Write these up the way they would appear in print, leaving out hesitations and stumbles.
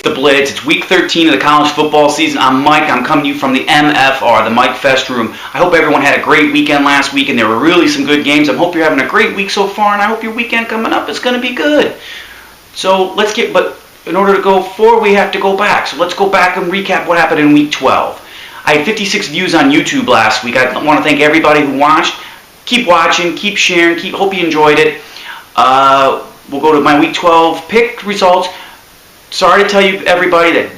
It's the Blitz. It's week 13 of the college football season. I'm Mike. I'm coming to you from the MFR, the Mike Fest Room. I hope everyone had a great weekend last week, and there were really some good games. I hope you're having a great week so far, and I hope your weekend coming up is going to be good. So but in order to go forward, we have to go back. So let's go back and recap what happened in week 12. I had 56 views on YouTube last week. I want to thank everybody who watched. Keep watching, keep sharing, hope you enjoyed it. We'll go to my week 12 pick results. Sorry to tell you, everybody, that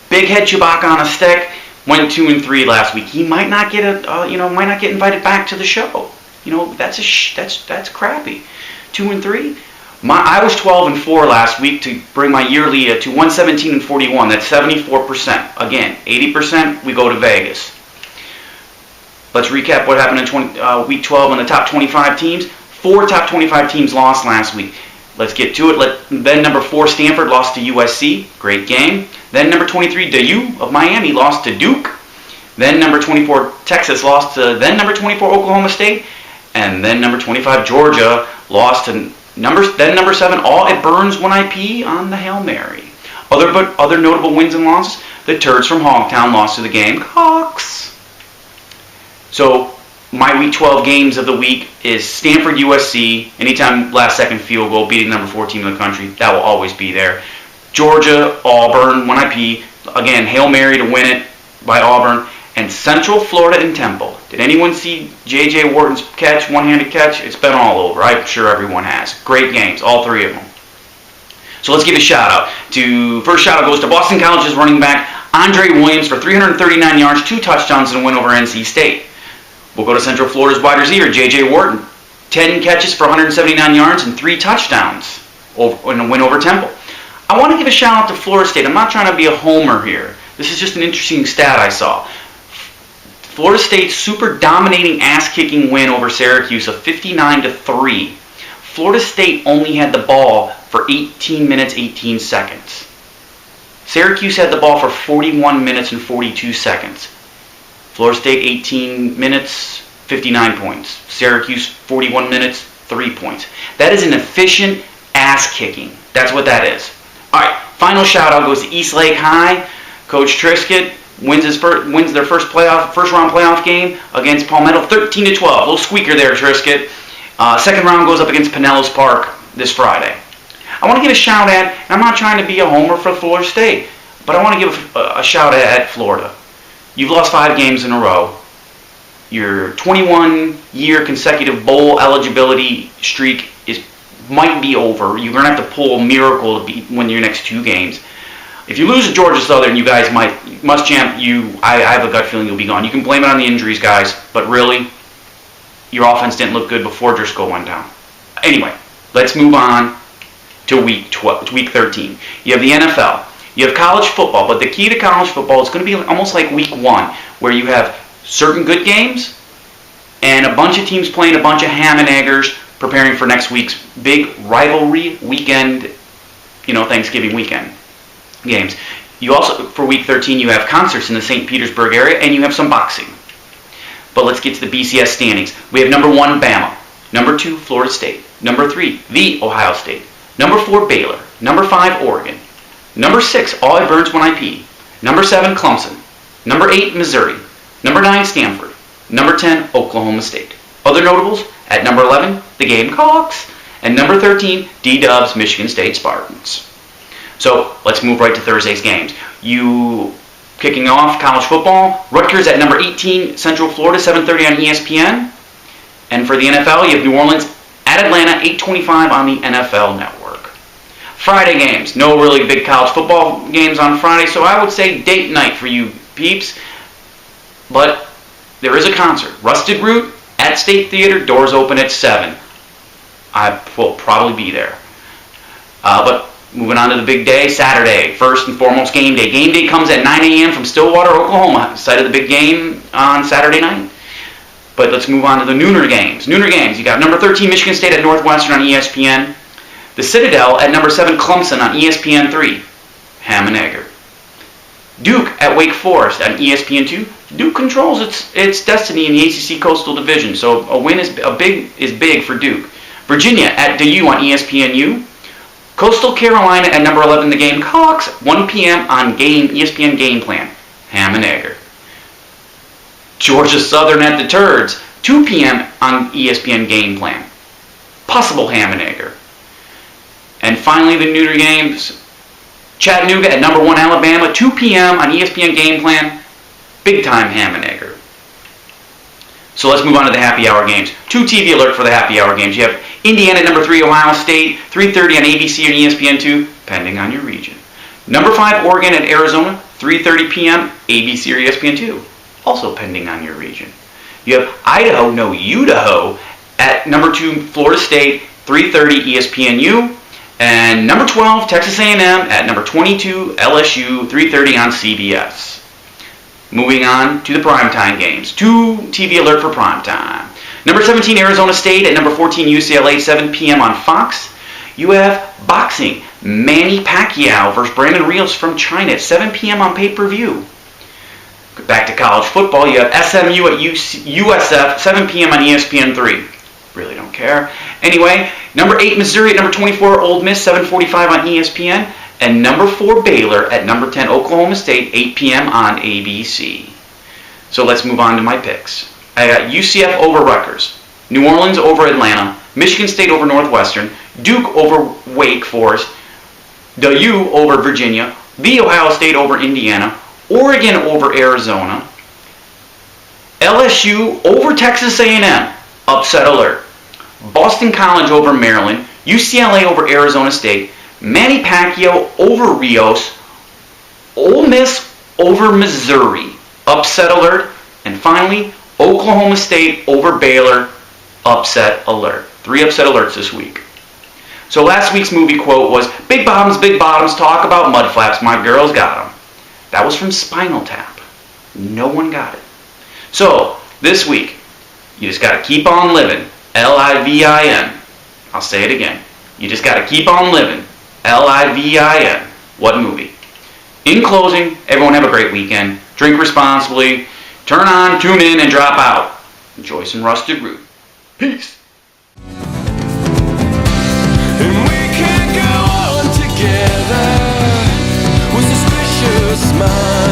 Big Head Chewbacca on a stick went 2-3 last week. He might not get might not get invited back to the show. That's crappy. 2-3. I was 12-4 last week to bring my yearly to 117-41. That's 74%. Again, 80% we go to Vegas. Let's recap what happened in week 12 on the top 25 teams. 4 top 25 teams lost last week. Let's get to it. Then number 4, Stanford lost to USC. Great game. Then number 23, DU of Miami lost to Duke. Then number 24, Texas lost to then number 24, Oklahoma State. And then number 25, Georgia lost to number 7, all at Burns 1IP on the Hail Mary. Other notable wins and losses, the Turds from Hogtown lost to the Gamecocks. So my week 12 games of the week is Stanford, USC, anytime last second field goal, beating number 4 team in the country. That will always be there. Georgia, Auburn, 1IP. Again, Hail Mary to win it by Auburn. And Central Florida and Temple. Did anyone see J.J. Wharton's catch, one-handed catch? It's been all over. I'm sure everyone has. Great games, all 3 of them. So let's give a shout-out. First shout-out goes to Boston College's running back, Andre Williams, for 339 yards, 2 touchdowns, and a win over NC State. We'll go to Central Florida's wide receiver, J.J. Wharton. 10 catches for 179 yards and 3 touchdowns in a win over Temple. I want to give a shout-out to Florida State. I'm not trying to be a homer here. This is just an interesting stat I saw. Florida State's super dominating ass-kicking win over Syracuse of 59-3. Florida State only had the ball for 18 minutes, 18 seconds. Syracuse had the ball for 41 minutes and 42 seconds. Florida State 18 minutes, 59 points. Syracuse 41 minutes, 3 points. That is an efficient ass-kicking. That's what that is. All right, final shout-out goes to East Lake High. Coach Triscutt wins their first round playoff game against Palmetto, 13-12. A little squeaker there, Triscutt. Second round goes up against Pinellas Park this Friday. I want to give a shout out, and I'm not trying to be a homer for Florida State, but I want to give a shout out at Florida. You've lost 5 games in a row. Your 21-year consecutive bowl eligibility streak might be over. You're going to have to pull a miracle to win your next 2 games. If you lose to Georgia Southern, you guys I have a gut feeling you'll be gone. You can blame it on the injuries, guys, but really, your offense didn't look good before Driscoll went down. Anyway, let's move on to week 13. You have the NFL. You have college football, but the key to college football is going to be almost like week 1, where you have certain good games and a bunch of teams playing a bunch of ham and eggers preparing for next week's big rivalry weekend, Thanksgiving weekend games. You also, for week 13, you have concerts in the St. Petersburg area, and you have some boxing. But let's get to the BCS standings. We have number 1, Bama. Number 2, Florida State. Number 3, the Ohio State. Number 4, Baylor. Number 5, Oregon. Number 6, all at Burns 1IP. Number 7, Clemson. Number 8, Missouri. Number 9, Stanford. Number 10, Oklahoma State. Other notables, at number 11, the Gamecocks. And number 13, D-Dubs, Michigan State Spartans. So let's move right to Thursday's games. Kicking off college football, Rutgers at number 18, Central Florida, 7:30 on ESPN. And for the NFL, you have New Orleans at Atlanta, 8:25 on the NFL Network. Friday games, no really big college football games on Friday, so I would say date night for you peeps. But there is a concert. Rusted Root at State Theater, doors open at 7. I will probably be there. But moving on to the big day, Saturday, first and foremost game day. Game day comes at 9 a.m. from Stillwater, Oklahoma, site of the big game on Saturday night. But let's move on to the nooner games. Nooner games, you got number 13, Michigan State at Northwestern on ESPN. The Citadel at number 7, Clemson on ESPN3. Ham and egger. Duke at Wake Forest on ESPN2. Duke controls its destiny in the ACC Coastal Division, so a win is big for Duke. Virginia at DU on ESPNU. Coastal Carolina at number 11, the Gamecocks, 1 p.m. on ESPN Game Plan, ham and egger. Georgia Southern at the Turds, 2 p.m. on ESPN Game Plan, possible ham and egger. And finally, the Neuter games, Chattanooga at number 1, Alabama, 2 p.m. on ESPN Game Plan, big time ham and egger. So let's move on to the happy hour games. 2 TV alert for the happy hour games. You have Indiana at number 3, Ohio State, 3:30 on ABC and ESPN2, depending on your region. Number 5, Oregon at Arizona, 3:30 p.m., ABC or ESPN2, also pending on your region. You have Idaho, no, Idaho, at number 2, Florida State, 3:30 ESPNU, and number 12, Texas A&M at number 22, LSU, 3:30 on CBS. Moving on to the primetime games. 2 TV alert for primetime. Number 17, Arizona State at number 14, UCLA, 7 p.m. on Fox. You have boxing. Manny Pacquiao versus Brandon Rios from China at 7 p.m. on pay-per-view. Back to college football. You have SMU at USF, 7 p.m. on ESPN3. Really don't care. Anyway, number 8, Missouri at number 24, Ole Miss, 7:45 on ESPN. And number 4, Baylor at number 10, Oklahoma State, 8 p.m. on ABC. So let's move on to my picks. I got UCF over Rutgers, New Orleans over Atlanta, Michigan State over Northwestern, Duke over Wake Forest, the U over Virginia, the Ohio State over Indiana, Oregon over Arizona, LSU over Texas A&M, upset alert, Boston College over Maryland, UCLA over Arizona State, Manny Pacquiao over Rios, Ole Miss over Missouri, upset alert, and finally, Oklahoma State over Baylor, upset alert. 3 upset alerts this week. So last week's movie quote was, big bottoms, talk about mud flaps, my girls got them. That was from Spinal Tap. No one got it. So, this week, you just got to keep on living, L-I-V-I-N. I'll say it again. You just got to keep on living. L-I-V-I-N. What movie? In closing, everyone have a great weekend. Drink responsibly. Turn on, tune in, and drop out. Enjoy some Rusted Root. Peace. And we can go on together with suspicious minds.